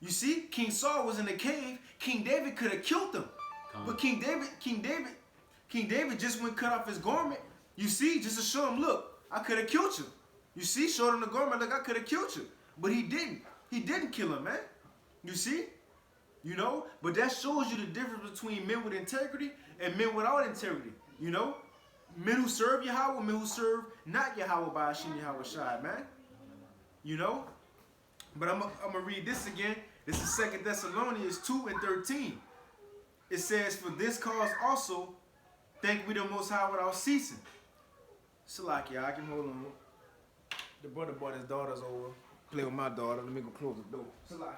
You see, King Saul was in the cave. King David could have killed him. But King David just went cut off his garment. You see, just to show him, look, I could have killed you. You see, showed him the garment, look, I could have killed you. But he didn't. He didn't kill him, man. You see? You know? But that shows you the difference between men with integrity and men without integrity. You know? Men who serve Yahweh, men who serve not Yahweh by Hashem Yahweh Shai, man. You know? But I'm going to read this again. This is 2 Thessalonians 2:13. It says, for this cause also, thank we the Most High without ceasing. Salakia, I can hold on. The brother brought his daughters over. Play with my daughter. Let me go close the door. Salakia.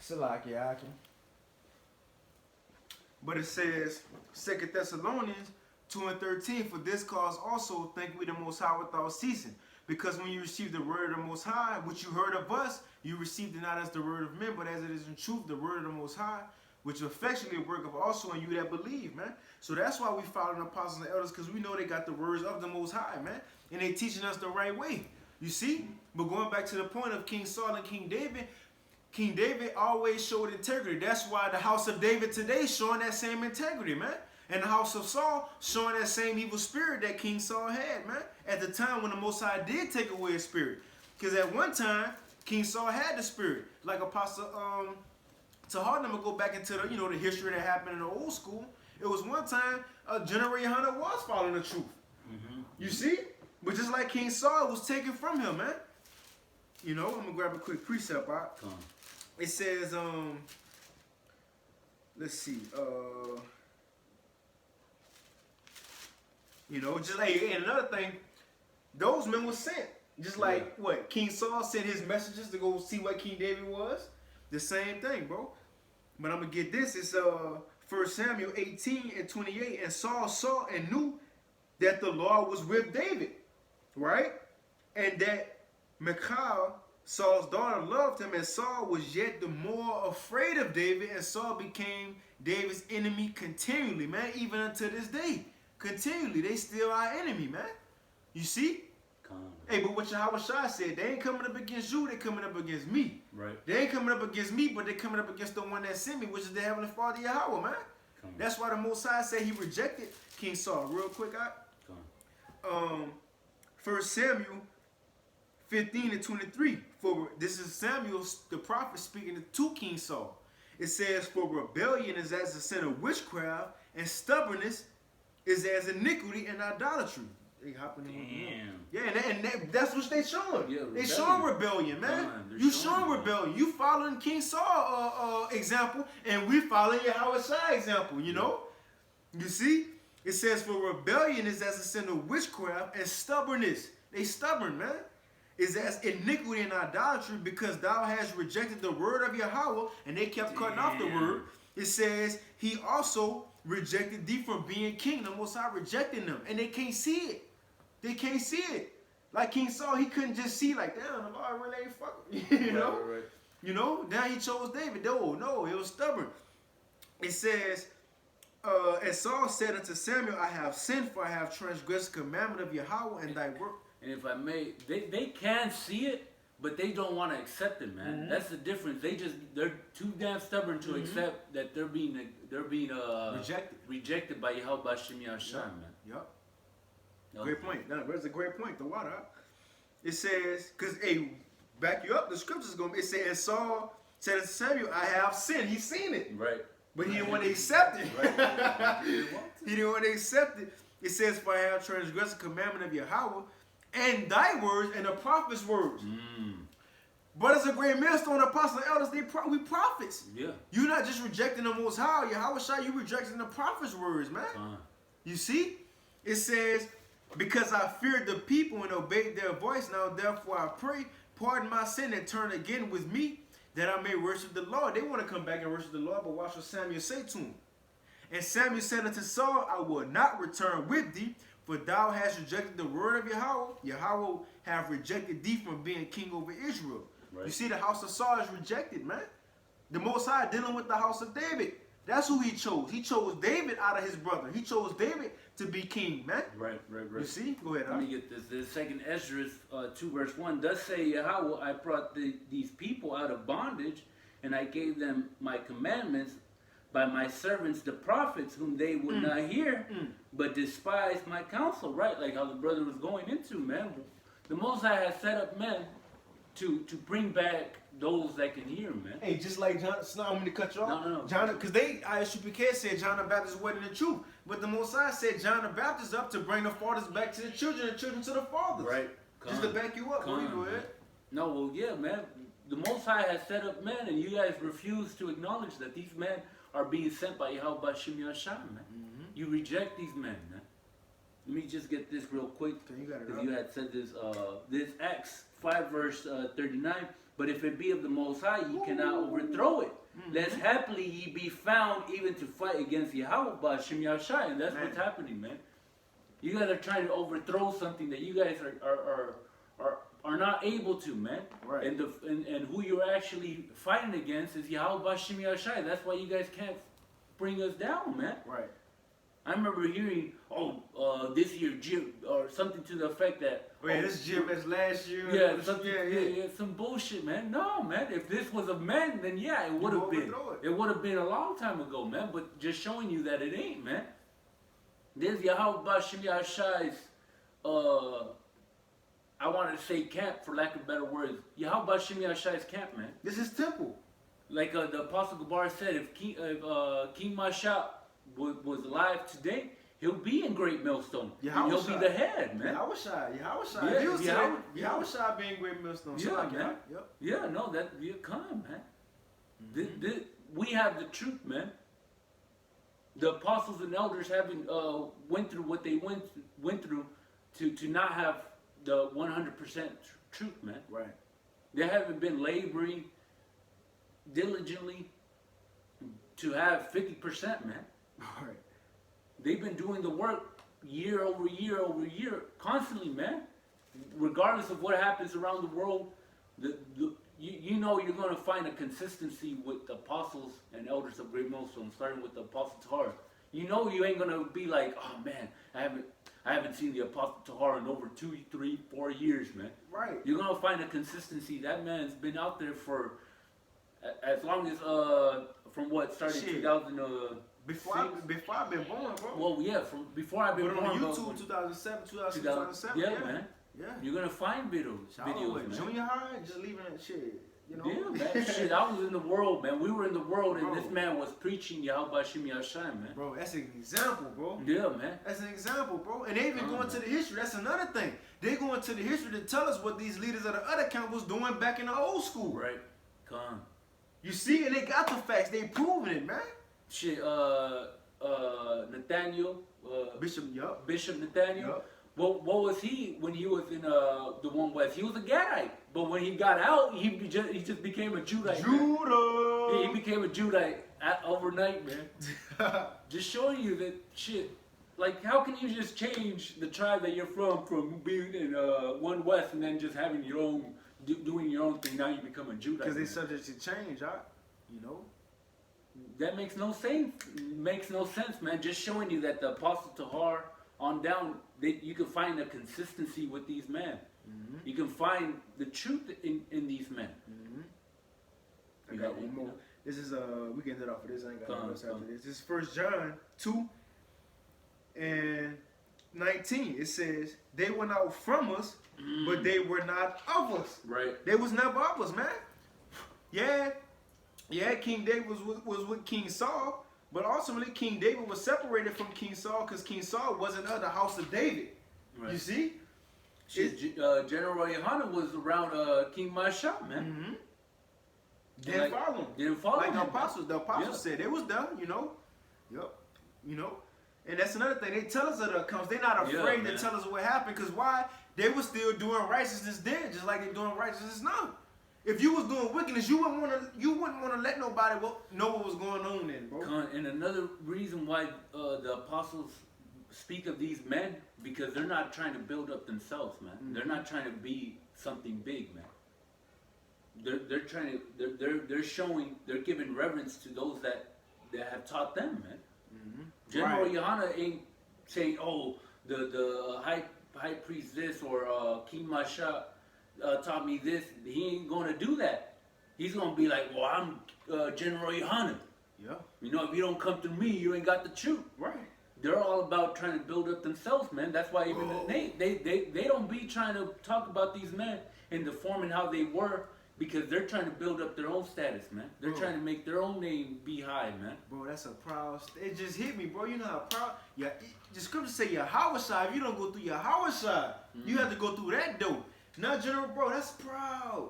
Salakia, I can. But it says, 2 Thessalonians 2:13, for this cause also thank we the Most High without ceasing. Because when you received the word of the Most High, which you heard of us, you received it not as the word of men, but as it is in truth, the word of the Most High, which effectually worketh also in you that believe, man. So that's why we follow the apostles and elders, because we know they got the words of the Most High, man. And they teaching us the right way. You see? But going back to the point of King Saul and King David always showed integrity. That's why the house of David today is showing that same integrity, man. And the house of Saul showing that same evil spirit that King Saul had, man. At the time when the Most High did take away his spirit. Because at one time, King Saul had the spirit. Like Apostle Tahar, I'm going to go back into the, the history that happened in the old school. It was one time General Hunter was following the truth. You see? But just like King Saul, it was taken from him, man. I'm going to grab a quick precept out. It says, let's see, just like, and another thing, those men were sent. Just like, King Saul sent his messengers to go see what King David was. The same thing, bro. But I'm going to get this. It's 1 Samuel 18:28. And Saul saw and knew that the Lord was with David, right? And that Michal, Saul's daughter, loved him, and Saul was yet the more afraid of David, and Saul became David's enemy continually, man, even unto this day. Continually, they still our enemy, man. You see? Hey, but what Yahweh Shai said, they ain't coming up against you, they coming up against me. Right. They ain't coming up against me, but they coming up against the one that sent me, which is the Heavenly Father Yahweh, man. That's why the Most High said he rejected King Saul. Real quick, 1 Samuel 15:23. For this is Samuel, the prophet, speaking to King Saul. It says, for rebellion is as the sin of witchcraft, and stubbornness is as iniquity and idolatry. They hopping in. Damn. Yeah, that's what they showing. Yeah, they showing rebellion, man. You showing rebellion. You following King Saul example, and we following Yahweh Shai example. You know. You see, it says for rebellion is as a sin of witchcraft, and stubbornness. They stubborn, man. Is as iniquity and idolatry, because thou hast rejected the word of Yahweh, and they kept cutting off the word. It says he also rejected thee from being king. The Most High rejecting them, and they can't see it. They can't see it. Like King Saul, he couldn't just see like, damn, the Lord really ain't fucking. You know, right. You know. Now he chose David. No, it was stubborn. It says, and Saul said unto Samuel, I have sinned, for I have transgressed the commandment of Yahweh and thy work. And if I may, they can see it, but they don't want to accept it, man. That's the difference. They're too damn stubborn to accept that they're being rejected by Yahweh Bashim Yahshua, man. Yep. Great point. Now, where's the great point? The water. It says, because back you up. The scriptures it says, and Saul said unto Samuel, I have sinned. He's seen it, right? But he didn't want to accept it. Right. He didn't want to accept it. It says, for I have transgressed the commandment of Yahweh, and thy words, and the prophets' words. But as a great millstone, apostles, elders, we prophets. Yeah. You're not just rejecting the Most High, Yahweh Shai, you rejecting the prophets' words, man. You see? It says, because I feared the people and obeyed their voice, now therefore I pray, pardon my sin and turn again with me, that I may worship the Lord. They want to come back and worship the Lord, but watch what Samuel say to him. And Samuel said unto Saul, I will not return with thee, for thou hast rejected the word of Yahweh. Yahweh have rejected thee from being king over Israel. Right. You see, the house of Saul is rejected, man. The Most High dealing with the house of David. That's who he chose. He chose David out of his brother. He chose David to be king, man. Right. You see? Go ahead. Let me get this. The second Ezra 2 verse 1 does say, Yahweh, I brought these people out of bondage, and I gave them my commandments by my servants the prophets, whom they would not hear, but despised my counsel. Right, like how the brother was going into, man. The Most High has set up men to bring back those that can hear, man. Hey, just like John, it's not I'm gonna cut you off. No. John, because ISUPK said John the Baptist wasn't the truth, but the Most High said John the Baptist up to bring the fathers back to the children and children to the fathers. Right. Just to back you up. Go ahead. No, well, yeah, man. The Most High has set up men, and you guys refuse to acknowledge that these men are being sent by Yahweh Bashim Yahshua, man. You reject these men, man. Let me just get this real quick, because you had said this. This Acts 5 verse 39. But if it be of the Most High, ye cannot overthrow it. Lest happily ye be found even to fight against Yahweh Bashim Yahshua, and that's what's happening, man. You guys are trying to overthrow something that you guys are not able to, man. Right. And who you're actually fighting against is Yahweh Bashim Yahshua. That's why you guys can't bring us down, man. Right. I remember hearing, this year, or something to the effect that. This GMS last year. Yeah, some bullshit, man. No, man. If this was of men, then yeah, it would have been. It would have been a long time ago, man. But just showing you that it ain't, man. There's Yahweh Bashim Yahshua's, I wanted to say camp, for lack of better words. Yahweh Bashim Yahshua's camp, man. This is temple. Like the Apostle Gabar said, if King Masha was alive today, he'll be in Great Millstone. He'll be the head, man. Yahweh Shai. Yeah, Yahweh Shai being Great Millstone. Yeah, man. Yep. Yeah, no, come, man. We have the truth, man. The apostles and elders haven't went through what they went through to not have the 100% truth, man. Right. They haven't been laboring diligently to have 50%, man. Right. They've been doing the work year over year over year, constantly, man. Regardless of what happens around the world, you know you're going to find a consistency with the apostles and elders of Great Millstone, starting with the Apostle Tahar. You know you ain't going to be like, oh man, I haven't seen the Apostle Tahar in over 2, 3, 4 years, man. Right. You're going to find a consistency. That man's been out there for as long as from what started 2000. Before I've been born, bro. Well, yeah, from before I've been born. On YouTube, 2007. Yeah, man. Yeah. You're gonna find videos, man. Junior high, just leaving that shit. you know. Yeah, man. Shit, I was in the world, man. We were in the world, and this man was preaching Yahweh Shem Yashai, man. Bro, that's an example, bro. Yeah, man. That's an example, bro. And they even go into the history. That's another thing. They go into the history to tell us what these leaders of the other camp was doing back in the old school. Right. Come. You see, and they got the facts. They proving it, man. Shit, Nathaniel, Bishop, yup. Bishop Nathaniel. Yup. What was he when he was in the one West? He was a Gadite, but when he got out, he just became a Judite. Judah. Yeah, he became a Judite overnight, man. Just showing you that shit. Like, how can you just change the tribe that you're from being in one West and then just having your own, doing your own thing? Now you become a Judite. Because they subject to change, you know. That makes no sense. Makes no sense, man. Just showing you that the Apostle Tahar on down, you can find a consistency with these men. Mm-hmm. You can find the truth in these men. Mm-hmm. I got one more. This is we can get off of this. I ain't got nothing else after this. This is 1 John 2 and 19. It says, they went out from us, but they were not of us. Right. They was never of us, man. Yeah, King David was with King Saul, but ultimately King David was separated from King Saul because King Saul wasn't of the house of David. Right. You see? General Yohanan was around King Masha, man. Mm-hmm. Didn't follow him. Didn't follow like him. The apostles said. They was done, you know. Yep. You know. And that's another thing. They tell us of the accounts. They're not afraid to tell us what happened. Because why? They were still doing righteousness then, just like they're doing righteousness now. If you was doing wickedness, you wouldn't want to let nobody know what was going on then, bro. And another reason why the apostles speak of these men, because they're not trying to build up themselves, man. Mm-hmm. They're not trying to be something big, man. They're trying to they're showing, they're giving reverence to those that have taught them, man. Mm-hmm. General Yohana ain't saying, oh, the high priest this or King Masha taught me this. He ain't gonna do that. He's gonna be like, well, I'm General Yohana. Yeah. You know, if you don't come through me, you ain't got the truth. Right. They're all about trying to build up themselves, man. That's why even they don't be trying to talk about these men in the form and how they were, because they're trying to build up their own status, man. They're trying to make their own name be high, man. Bro, that's a proud. It just hit me, bro. You know how proud. Yeah, the scripture say your Hawashai. If you don't go through your Hawashai, you have to go through that door. Not general, bro. That's proud.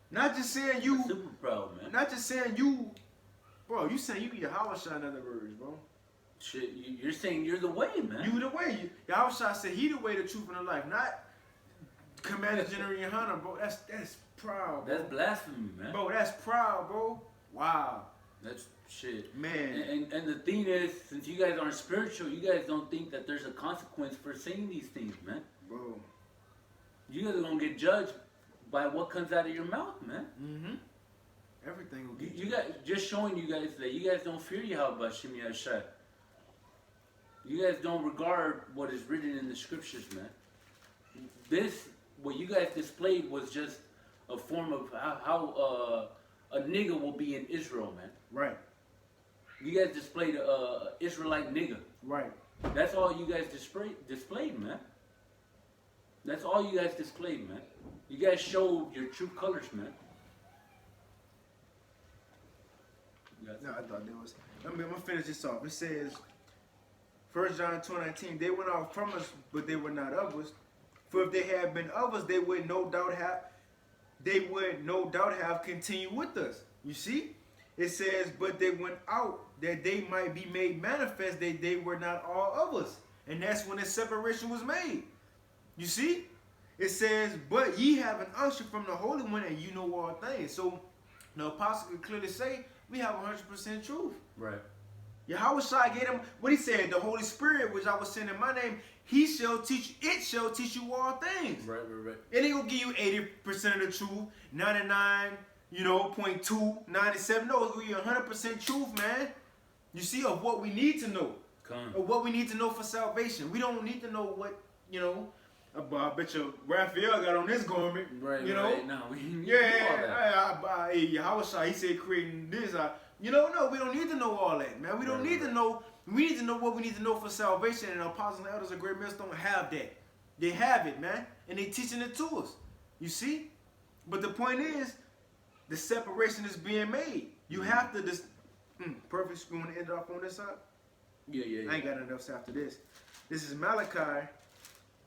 Not just saying you. That's super proud, man. Not just saying you, bro. You saying you be your Hawashai in other words, bro. Shit, you're saying you're the way, man. You the way. Hawashai said he the way, the truth, and the life. Not Commander General Yohana, bro. That's proud, bro. That's blasphemy, man. Bro, that's proud, bro. Wow. That's shit. Man. And the thing is, since you guys aren't spiritual, you guys don't think that there's a consequence for saying these things, man. Bro. You guys are going to get judged by what comes out of your mouth, man. Mm-hmm. Everything will get you guys, just showing you guys that you guys don't fear Yahweh Shem Yashai. You guys don't regard what is written in the scriptures, man. What you guys displayed was just a form of how a nigga will be in Israel, man. Right. You guys displayed a Israelite nigga. Right. That's all you guys displayed, man. That's all you guys displayed, man. You guys showed your true colors, man. No, I thought there was. I'm gonna finish this off. It says, 1 John 2:19. They went out from us, but they were not of us. For if they had been of us, they would no doubt have continued with us. You see? It says, but they went out that they might be made manifest that they were not all of us. And that's when the separation was made. You see? It says, but ye have an unction from the Holy One, and you know all things. So the apostle could clearly say, we have 100% truth. Right. Yahweh gave him what he said, the Holy Spirit, which I will send in my name, it shall teach you all things. Right. It ain't gonna give you 80% of the truth, 99, 0.2, 97. No, it's gonna give you 100% truth, man. You see, of what we need to know. Of what we need to know for salvation. We don't need to know what, I bet you Raphael got on this garment. Right, right. No, we need all that. Yahweh, he said creating this. No, we don't need to know all that, man. We don't need to know. We need to know what we need to know for salvation, and the apostles and elders of great men don't have that. They have it, man, and they teaching it to us. You see? But the point is, the separation is being made. You have to perfect. You want to end it off on this side? Yeah. I ain't got nothing else after this. This is Malachi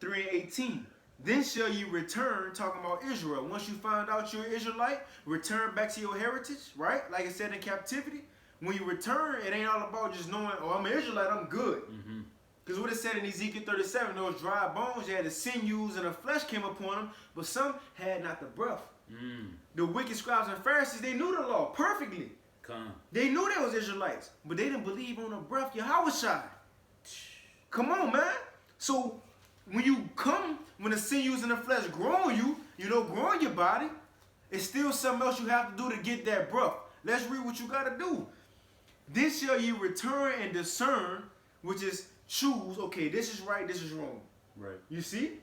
3:18. Then shall you return, talking about Israel. Once you find out you're an Israelite, return back to your heritage, right? Like it said in captivity. When you return, it ain't all about just knowing, oh, I'm an Israelite, I'm good. Because what it said in Ezekiel 37, those dry bones, they had the sinews and the flesh came upon them, but some had not the breath. The wicked scribes and Pharisees, they knew the law perfectly. They knew they was Israelites, but they didn't believe on the breath Yahushua. Come on, man. So when you come, when the sinews and the flesh grow on you, grow in your body, it's still something else you have to do to get that breath. Let's read what you got to do. Then shall you return and discern, which is choose, okay, this is right, this is wrong. Right. You see?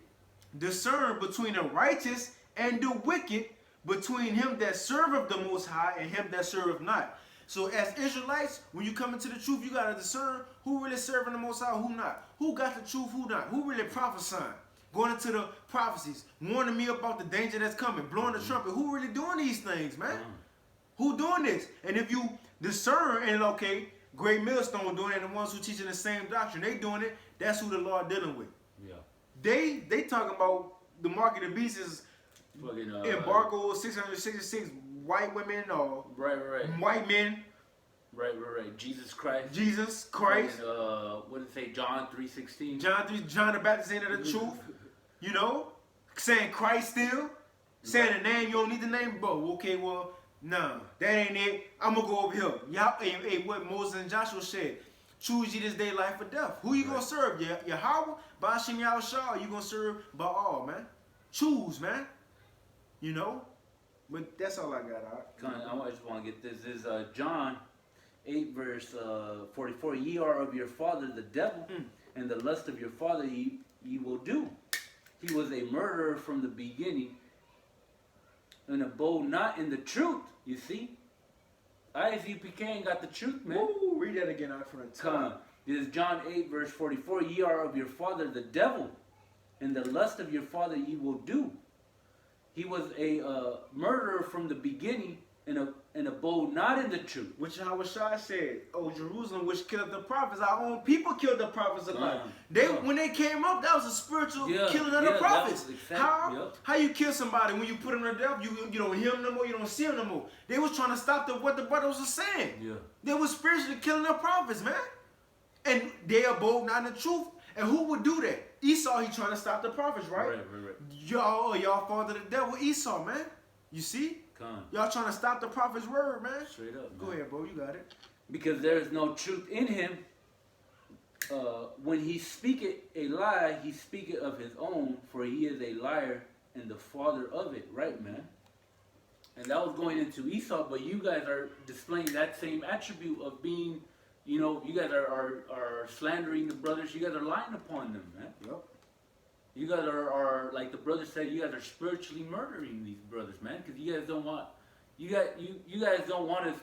Discern between the righteous and the wicked, between him that serveth the Most High and him that serveth not. So as Israelites, when you come into the truth, you got to discern who really serving the Most High, who not. Who got the truth, who not. Who really prophesying. Going into the prophecies, warning me about the danger that's coming, blowing the trumpet. Who really doing these things, man? Who doing this? And if you discern, and okay, Great Millstone doing it, and the ones who teaching the same doctrine, they doing it, that's who the Lord dealing with. Yeah. They talking about the mark of the beast is embargo 666 white women or white men. Right. Jesus Christ. What did it say? John 3:16. John the Baptist ain't of the truth. Saying Christ still. Saying the name, you don't need the name, bro. Okay, well, nah, that ain't it. I'm gonna go over here. Y'all, hey, what Moses and Joshua said. Choose ye this day life or death. Who you gonna serve? Yahweh, Bashim Yahushua, or you gonna serve Baal, man? Choose, man. But that's all I got. I just want to get this. This is John 8 verse 44. Ye are of your father the devil, and the lust of your father ye will do. He was a murderer from the beginning, and abode not in the truth. You see, ISUPK ain't got the truth, man. Ooh, read that again out from the top. This is John 8 verse 44. Ye are of your father the devil, and the lust of your father ye will do. He was a murderer from the beginning, and abode not in the truth. Which Yahushua said, "Oh Jerusalem, which killed the prophets, our own people killed the prophets alive." When they came up, that was a spiritual killing of the prophets. How you kill somebody when you put them to death? You don't hear them no more, you don't see them no more. They was trying to stop what the brothers were saying. They was spiritually killing the prophets, man. And they abode not in the truth. And who would do that? Esau, he trying to stop the prophets, right? Y'all father the devil, Esau, man. You see? Y'all trying to stop the prophet's word, man. Straight up, man. Go ahead, bro. You got it. Because there is no truth in him. When he speaketh a lie, he speaketh of his own, for he is a liar and the father of it. Right, man? And that was going into Esau, but you guys are displaying that same attribute of being, you guys are slandering the brothers. You guys are lying upon them, man. Yep. You guys are like the brother said. You guys are spiritually murdering these brothers, man. Because you guys don't want, you guys don't want to,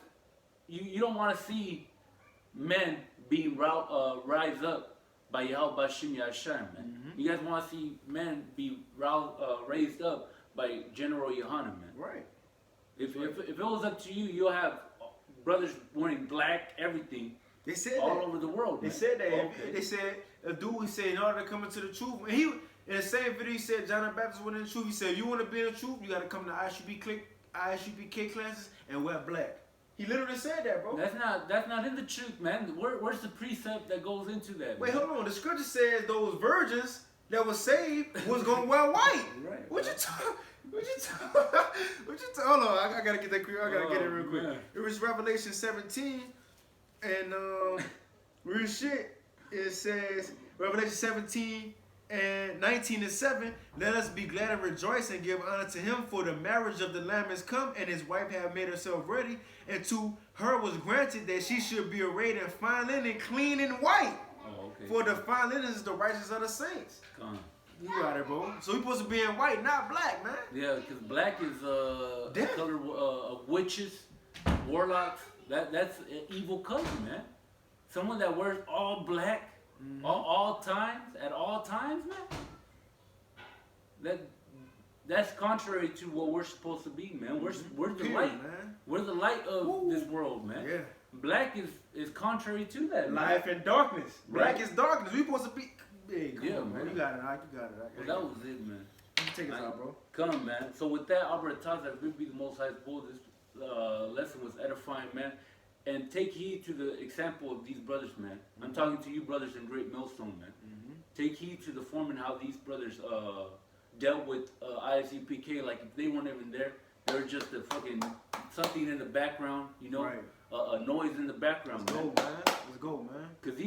you don't want to see men being rise up by Yahweh Bashim Yashar, man. You guys want to see men be raised up by General Yohanan, man. Right. If it was up to you, you'll have brothers wearing black, everything. They said all over the world. They said that. Okay. They said a dude. He said in order to come into the truth, and in the same video, he said John the Baptist went in the truth. He said, if you want to be in the truth, you got to come to ISUPK classes and wear black. He literally said that, bro. That's not in the truth, man. Where's the precept that goes into that? Wait, hold on. The scripture says those virgins that were saved was going to wear white. Right. What you talking? Hold on. I got to get that clear. I got to get it real quick. Man. It was Revelation 17 and real shit. It says, Revelation 17 and 19 and 7, let us be glad and rejoice and give honor to him, for the marriage of the Lamb is come, and his wife have made herself ready, and to her was granted that she should be arrayed in fine linen, clean and white. Oh, okay. For the fine linen is the righteousness of the saints. You got it, bro. So we supposed to be in white, not black, man. Yeah, because black is the color of witches, warlocks. That's an evil color, man. Someone that wears all black. All times, at all times, man. that's contrary to what we're supposed to be, man. We're the Period, light. man. We're the light of Woo. this world, man. Yeah. Black is contrary to that, man. Life and darkness. Black Right. is darkness. We supposed to be. Hey, come Yeah, on, bro. man. You got it, Ike. You got it, Ike. Well, that was it, man. You take us out, bro. Come, man. So with that, Albert tells that we be the Most High's bull. This lesson was edifying, man. And take heed to the example of these brothers, man. I'm talking to you brothers in Great Millstone, man. Take heed to the form and how these brothers dealt with ISUPK. Like if they weren't even there, they're just a fucking something in the background, you know, Right. A noise in the background, Let's man. go, man. Let's go, man. Because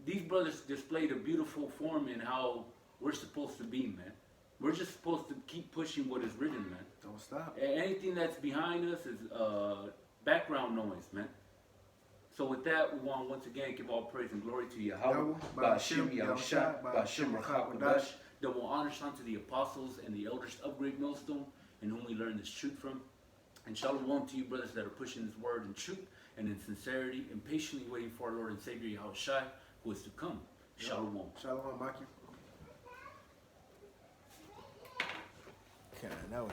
these brothers displayed a beautiful form in how we're supposed to be, man. We're just supposed to keep pushing what is written, man. Don't stop. Anything that's behind us is background noise, man. So with that, we want to once again give all praise and glory to Yahweh, Ba'ashem Yahushua, Ba'ashem Rachak, double honors unto the apostles and the elders of Great Millstone, in whom we learn this truth from. And shalom to you brothers that are pushing this word in truth and in sincerity and patiently waiting for our Lord and Savior Yahushua, who is to come. Shalom. Shalom, Maki. Okay, that was